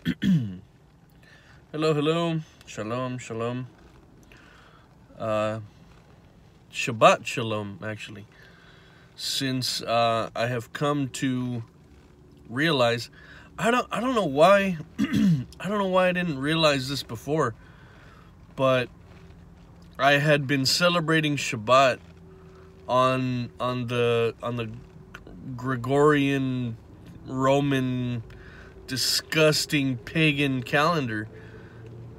Hello, hello. Shalom, shalom. Shabbat shalom, actually. Since I have come to realize, I don't know why, I don't know why I didn't realize this before, but I had been celebrating Shabbat on the Gregorian Roman disgusting pagan calendar.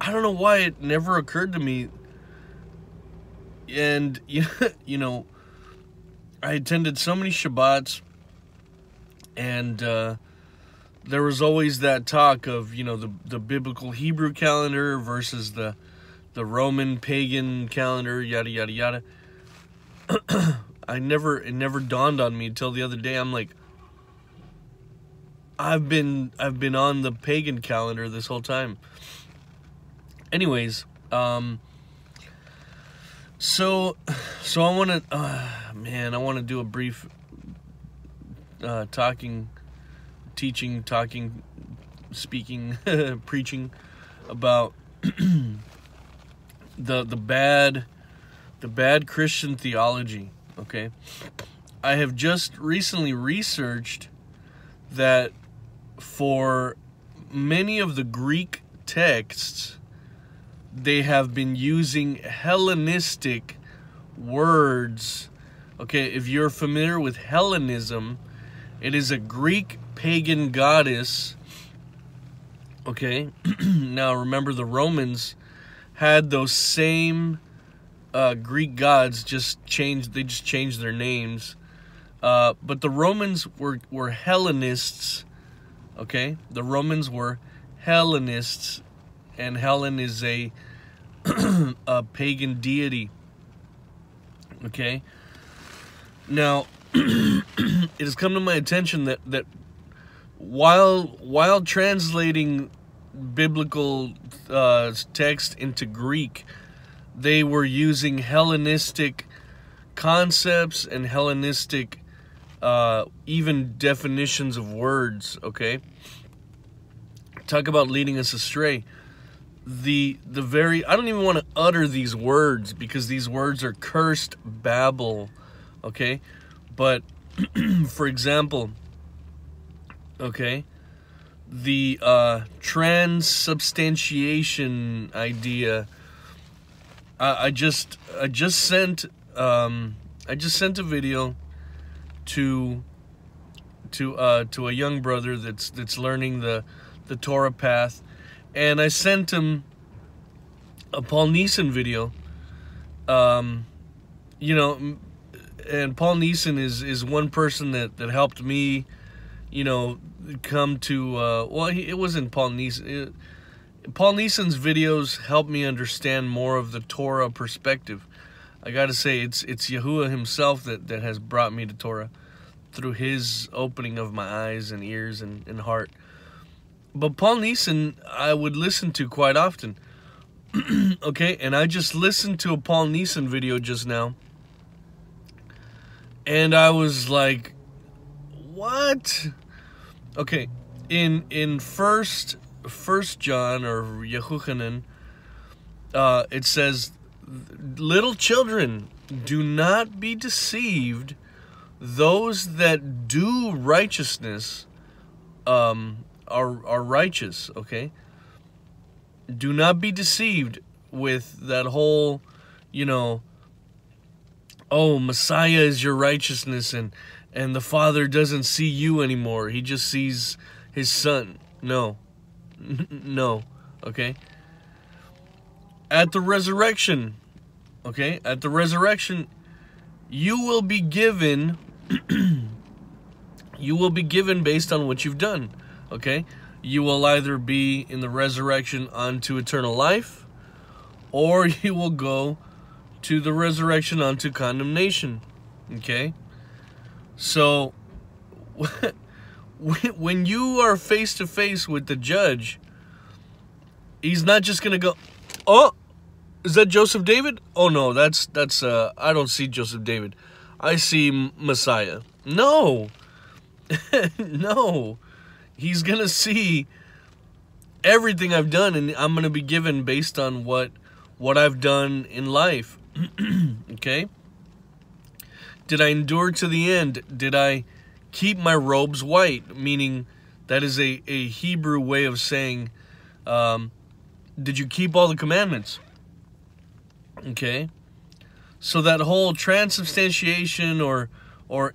I don't know why it never occurred to me. And you know, I attended so many Shabbats, and there was always that talk of, the biblical Hebrew calendar versus the Roman pagan calendar, yada yada yada. It never dawned on me until the other day. I'm like, I've been on the pagan calendar this whole time. Anyways, so I want to, I want to do a brief teaching, speaking, preaching about the bad Christian theology. Okay, I have just recently researched that for many of the Greek texts, they have been using Hellenistic words. Okay, if you're familiar with Hellenism, it is a Greek pagan goddess. Okay, now remember, the Romans had those same Greek gods, they just changed their names. But the Romans were Hellenists. Okay, the Romans were Hellenists, and Helen is a pagan deity. Okay, now it has come to my attention that while translating biblical text into Greek, they were using Hellenistic concepts and Hellenistic even definitions of words. Okay, talk about leading us astray. The very, I don't even want to utter these words because these words are cursed babble. Okay, but for example, okay, the transubstantiation idea. I just sent a video to a young brother that's learning the Torah path, and I sent him a Paul Neeson video. And Paul Neeson is one person that helped me, come to it wasn't Paul Neeson. Paul Neeson's videos helped me understand more of the Torah perspective. I gotta say, it's Yahuwah himself that has brought me to Torah through his opening of my eyes and ears and heart. But Paul Neeson, I would listen to quite often. Okay, and I just listened to a Paul Neeson video just now, and I was like, what? Okay, in First John or Yehuchanan, it says, little children, do not be deceived. Those that do righteousness are righteous. Okay, do not be deceived with that whole, oh, Messiah is your righteousness, and the Father doesn't see you anymore, he just sees his Son. No. No, okay? At the resurrection, okay? At the resurrection, you will be given based on what you've done, okay? You will either be in the resurrection unto eternal life, or you will go to the resurrection unto condemnation, okay? So when you are face to face with the judge, he's not just gonna go, oh, is that Joseph David? Oh no, that's I don't see Joseph David, I see Messiah. No. No, he's gonna see everything I've done, and I'm going to be given based on what I've done in life. Okay? Did I endure to the end? Did I keep my robes white? Meaning, that is a Hebrew way of saying, did you keep all the commandments? Okay? So that whole transubstantiation or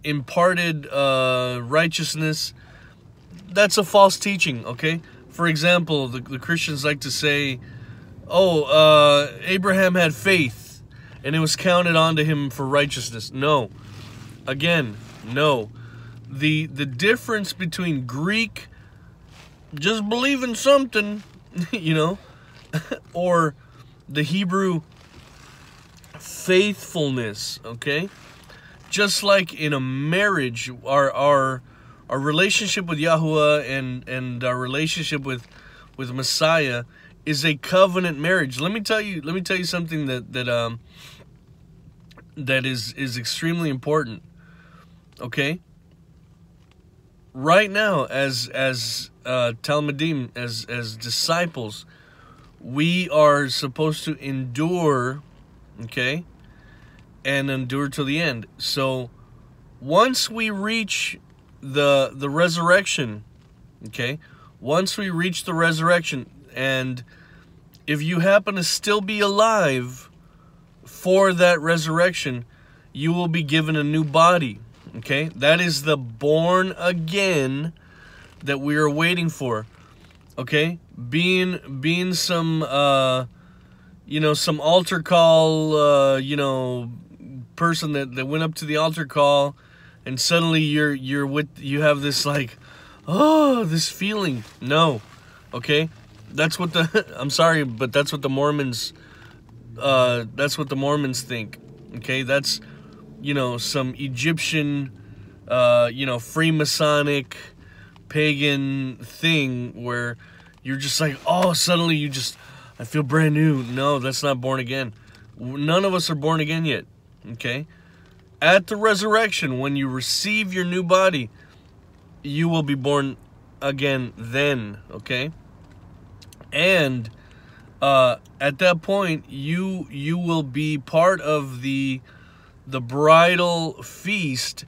imparted righteousness, that's a false teaching, okay? For example, the Christians like to say, oh, Abraham had faith, and it was counted onto him for righteousness. No. Again, no. The difference between Greek, just believe in something, you know, or the Hebrew faithfulness, okay? Just like in a marriage, our relationship with Yahuwah and our relationship with Messiah is a covenant marriage. Let me tell you something that is extremely important. Okay? Right now, as Talmudim, as disciples, we are supposed to endure, okay, and endure to the end. So once we reach the resurrection, okay, once we reach the resurrection, and if you happen to still be alive for that resurrection, you will be given a new body, okay? That is the born again that we are waiting for, okay? Being some, you know, some altar call, you know, person that went up to the altar call, and suddenly you have this like, oh, this feeling. No, okay, that's what I'm sorry, but that's what the Mormons think. Okay, that's, you know, some Egyptian, you know, Freemasonic, pagan thing where you're just like, oh, suddenly I feel brand new. No, that's not born again. None of us are born again yet. Okay? At the resurrection, when you receive your new body, you will be born again then. Okay? And at that point, you will be part of the bridal feast.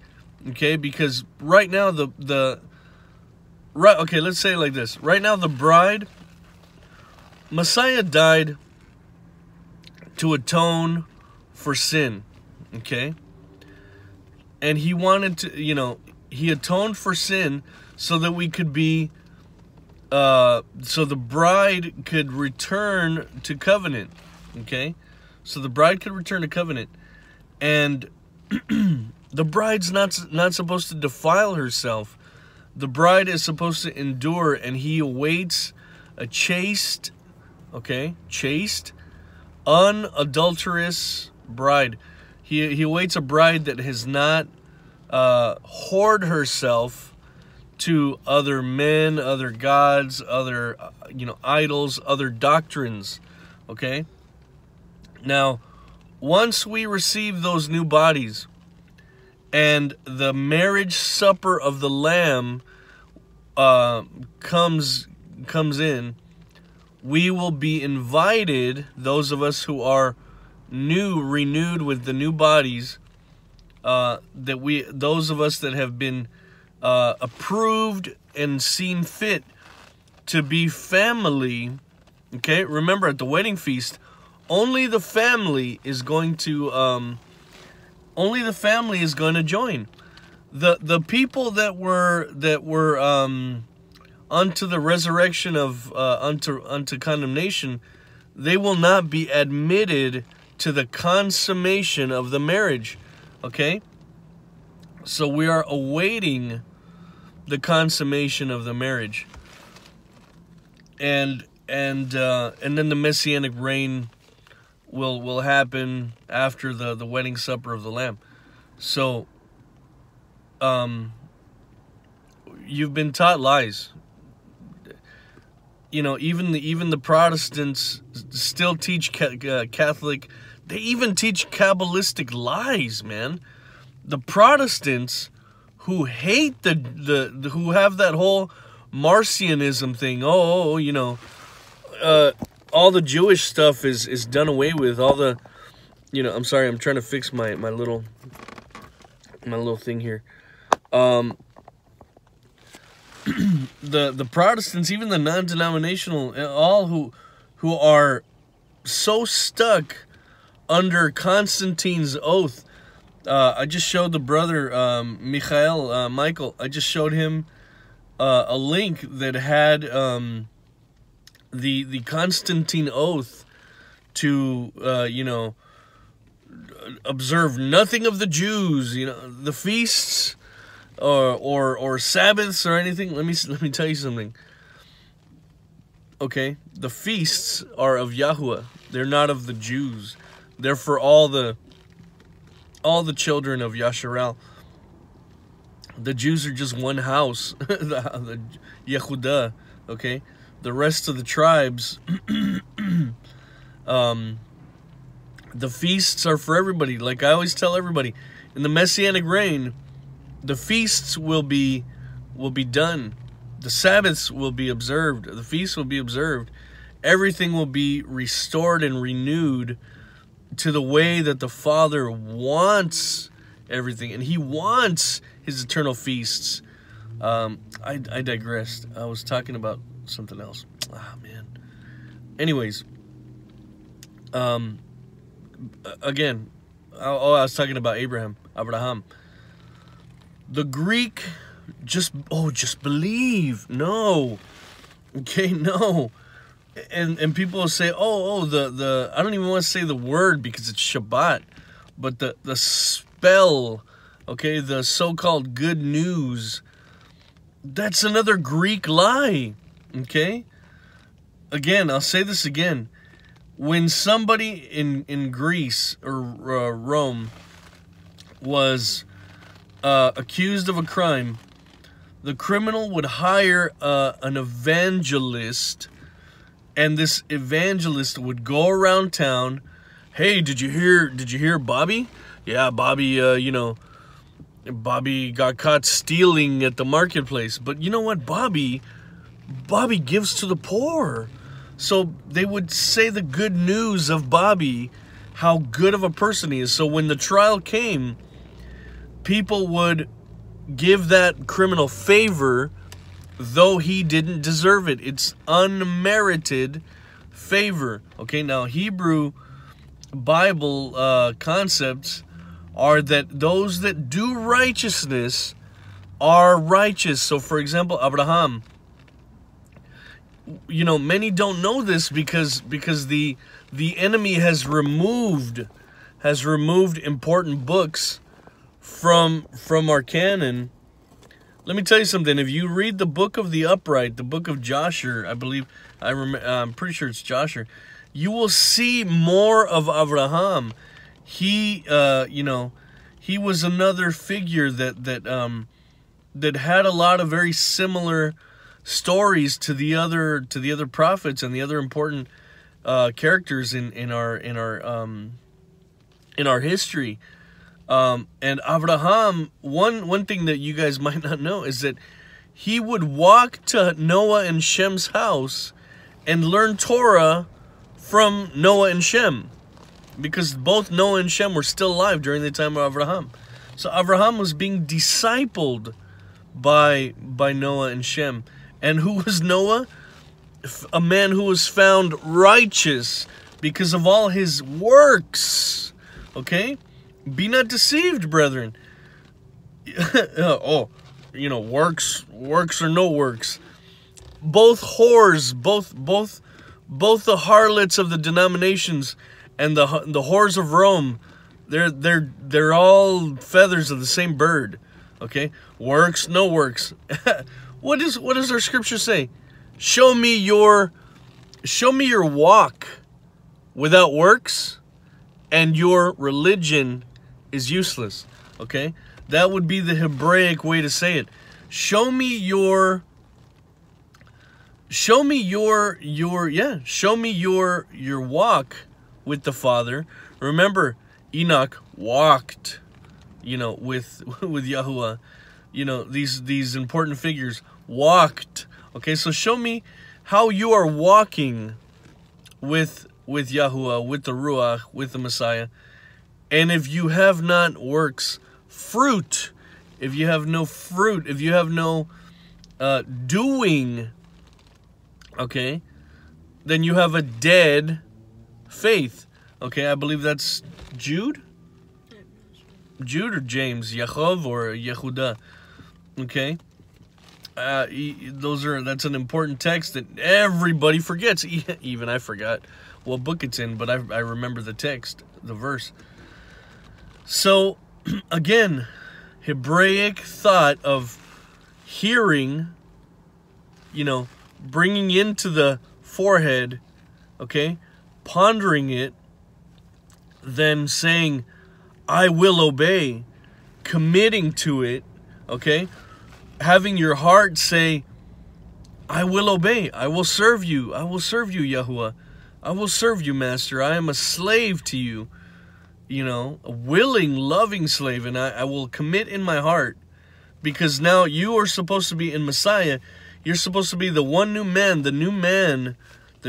Okay? Because right now okay, let's say it like this. Right now, the bride, Messiah died to atone for sin, okay? And he wanted to, you know, he atoned for sin so that we could be, so the bride could return to covenant, okay? So the bride could return to covenant. And the bride's not supposed to defile herself. The bride is supposed to endure, and he awaits a chaste, okay, chaste, unadulterous bride. He awaits a bride that has not whored herself to other men, other gods, other, you know, idols, other doctrines, okay? Now, once we receive those new bodies, and the marriage supper of the Lamb comes in, we will be invited, those of us who are renewed with the new bodies, those of us that have been approved and seen fit to be family, okay? Remember, at the wedding feast, only the family is going to join. The people that were unto the resurrection of unto condemnation, they will not be admitted to the consummation of the marriage. Okay? So we are awaiting the consummation of the marriage. And then the Messianic reign will happen after the wedding supper of the Lamb. So you've been taught lies. You know, even the Protestants still teach Catholic. They even teach Kabbalistic lies, man. The Protestants who hate who have that whole Marcionism thing. You know, all the Jewish stuff is done away with. All the, you know, I'm sorry, I'm trying to fix my little thing here. The Protestants, even the non-denominational, all who are so stuck under Constantine's oath. I just showed the brother Michael. I just showed him a link that had the Constantine oath to you know, observe nothing of the Jews, you know, the feasts or Sabbaths or anything. Let me tell you something. Okay, the feasts are of Yahuwah. They're not of the Jews. They're for all the children of Yasharal. The Jews are just one house, the Yehudah. Okay, the rest of the tribes, the feasts are for everybody. Like I always tell everybody, in the Messianic reign, the feasts will be done. The Sabbaths will be observed. The feasts will be observed. Everything will be restored and renewed to the way that the Father wants everything. And He wants His eternal feasts. I digressed. I was talking about something else. Ah, man. Anyways. Again. I was talking about Abraham. The Greek... Just believe. No. Okay, no. And people will say, the I don't even want to say the word because it's Shabbat, but the spell, okay, the so-called good news, that's another Greek lie. Okay? Again, I'll say this again. When somebody in Greece or Rome was accused of a crime, the criminal would hire an evangelist, and this evangelist would go around town. Hey, did you hear Bobby? Yeah, Bobby, you know, Bobby got caught stealing at the marketplace. But you know what? Bobby gives to the poor. So they would say the good news of Bobby, how good of a person he is. So when the trial came, people would give that criminal favor, though he didn't deserve it. It's unmerited favor. Okay, now Hebrew Bible concepts are that those that do righteousness are righteous. So, for example, Abraham. You know, many don't know this because the enemy has removed important books from our canon. Let me tell you something. If you read the book of the upright, the book of Joshua, I'm pretty sure it's Joshua, you will see more of Abraham. He, you know, he was another figure that had a lot of very similar stories to the other prophets and the other important characters in our history. And Abraham, one thing that you guys might not know is that he would walk to Noah and Shem's house and learn Torah from Noah and Shem, because both Noah and Shem were still alive during the time of Abraham. So Abraham was being discipled by Noah and Shem. And who was Noah? A man who was found righteous because of all his works. Okay? Be not deceived, brethren. Oh, you know, works or no works. Both whores, both the harlots of the denominations and the whores of Rome, they're all feathers of the same bird. Okay? Works, no works. What does our scripture say? Show me your walk without works, and your religion is useless. Okay? That would be the Hebraic way to say it. Show me your walk with the Father. Remember, Enoch walked, you know, with Yahuwah. You know, these important figures walked Okay, so show me how you are walking with Yahuwah, with the Ruach, with the Messiah. And if you have not works, fruit, if you have no fruit, if you have no doing, okay, then you have a dead faith. Okay, I believe that's Jude? Jude or James? Yaakov or Yehuda? Okay. That's an important text that everybody forgets. Even I forgot what book it's in, but I remember the text, the verse. So, again, Hebraic thought of hearing, bringing into the forehead, okay, pondering it, then saying, I will obey, committing to it, okay, having your heart say, I will obey, I will serve you, Yahuwah, I will serve you, Master, I am a slave to you, a willing, loving slave, and I will commit in my heart, because now you are supposed to be in Messiah, you're supposed to be the one new man, the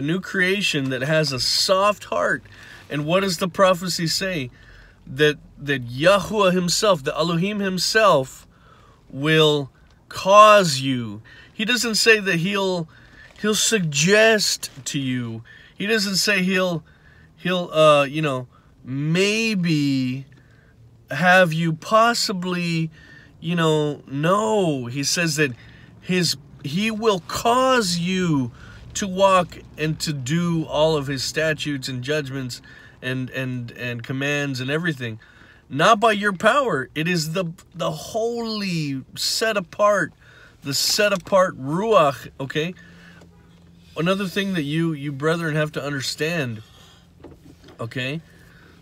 new creation that has a soft heart. And what does the prophecy say? That Yahuwah himself, the Elohim himself, will cause you. He doesn't say that he'll suggest to you. He doesn't say he'll maybe have you possibly, no. He says that he will cause you to walk and to do all of his statutes and judgments and commands and everything. Not by your power. It is the holy, set apart Ruach, okay? Another thing that you brethren have to understand, okay?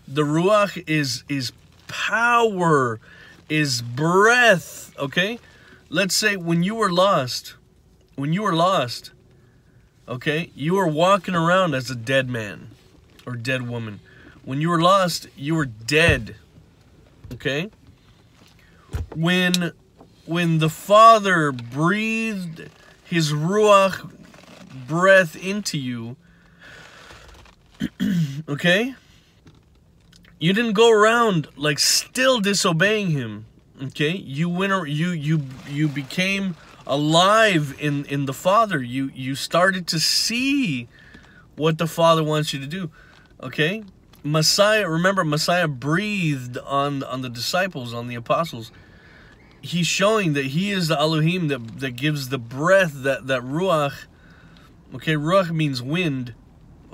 The Ruach is power, is breath, okay? Let's say when you were lost, okay, you were walking around as a dead man or dead woman. When you were lost, you were dead, okay? When the Father breathed his Ruach breath into you, okay, you didn't go around like still disobeying him, okay? You went, you became alive in the Father. You started to see what the Father wants you to do, okay? Messiah, remember, Messiah breathed on the disciples, on the apostles. He's showing that he is the Elohim that gives the breath, that Ruach. Okay, Ruach means wind,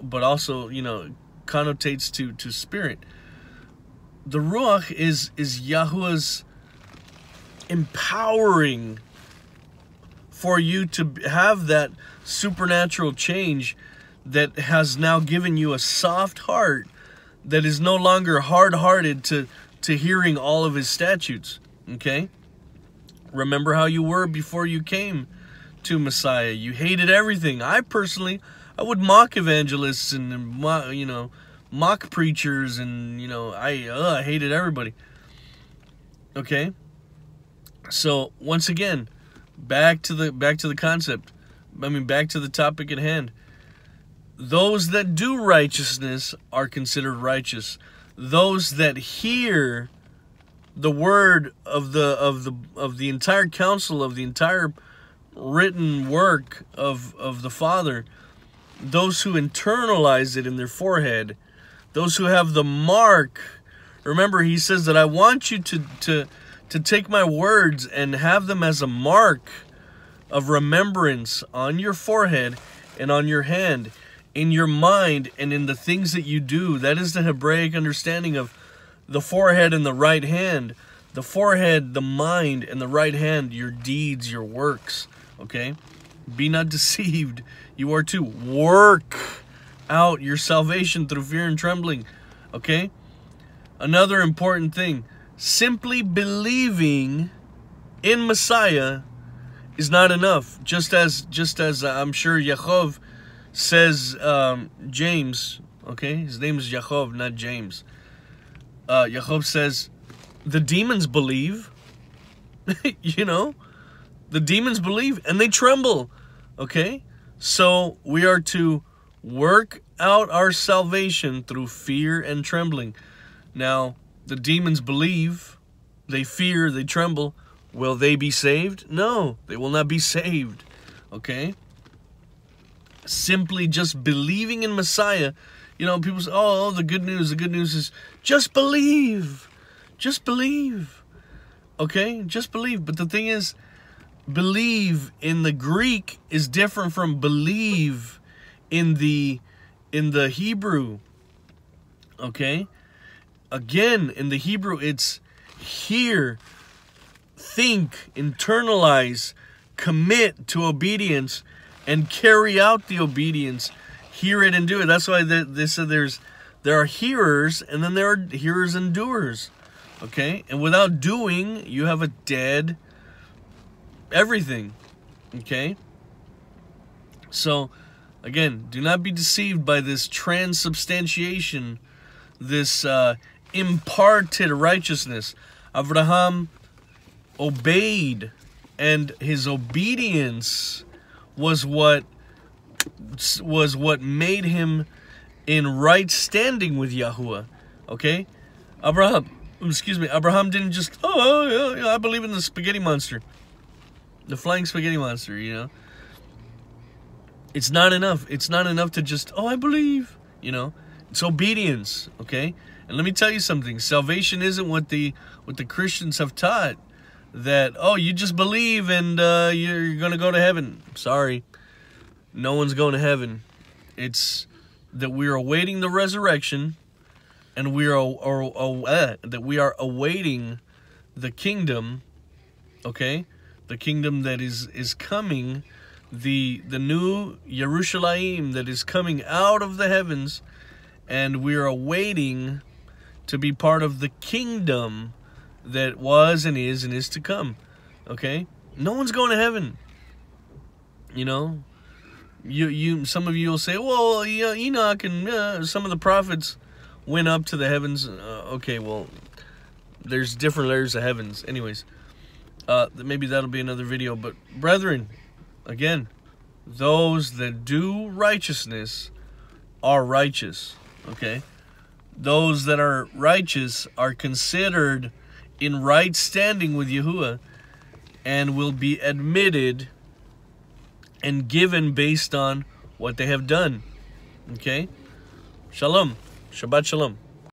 but also, connotates to spirit. The Ruach is Yahuwah's empowering for you to have that supernatural change that has now given you a soft heart that is no longer hard-hearted to hearing all of his statutes, okay? Remember how you were before you came to Messiah. You hated everything. I would mock evangelists and mock preachers, and I hated everybody. Okay? So once again, back to the concept. Back to the topic at hand. Those that do righteousness are considered righteous. Those that hear the word of the entire counsel, of the entire written work of the Father, those who internalize it in their forehead, those who have the mark. Remember, he says that I want you to take my words and have them as a mark of remembrance on your forehead and on your hand, in your mind and in the things that you do. That is the Hebraic understanding of the forehead and the right hand. The forehead, the mind, and the right hand, your deeds, your works. Okay? Be not deceived. You are to work out your salvation through fear and trembling. Okay? Another important thing. Simply believing in Messiah is not enough. Just as I'm sure Yaakov says, James, okay? His name is Yaakov, not James. Yaakov says, the demons believe, the demons believe and they tremble, Okay? So we are to work out our salvation through fear and trembling. Now, the demons believe, they fear, they tremble. Will they be saved? No, they will not be saved. Okay? Simply just believing in Messiah. You know, people say, oh, the good news is just believe. Just believe. Okay? Just believe. But the thing is, believe in the Greek is different from believe in the Hebrew. Okay? Again, in the Hebrew, it's hear, think, internalize, commit to obedience, and carry out the obedience. Hear it and do it. That's why they said there are hearers, and then there are hearers and doers. Okay? And without doing, you have a dead everything. Okay? So, again, do not be deceived by this transubstantiation, this imparted righteousness. Abraham obeyed, and his obedience was what made him in right standing with Yahuwah. Okay? Abraham didn't just, yeah, I believe in the spaghetti monster. The flying spaghetti monster, you know. It's not enough. It's not enough to just, I believe, you know. It's obedience, okay? And let me tell you something. Salvation isn't what the Christians have taught, that, you just believe and you're going to go to heaven. Sorry. No one's going to heaven. It's that we are awaiting the resurrection, and that we are awaiting the kingdom, okay? The kingdom that is coming, the new Jerusalem that is coming out of the heavens, and we are awaiting to be part of the kingdom that was and is to come. Okay? No one's going to heaven. You know? Some of you will say, well, yeah, Enoch and some of the prophets went up to the heavens. Okay, well, there's different layers of heavens. Anyways, maybe that'll be another video. But brethren, again, those that do righteousness are righteous. Okay? Those that are righteous are considered in right standing with Yahuwah and will be admitted and given based on what they have done. Okay? Shalom. Shabbat shalom.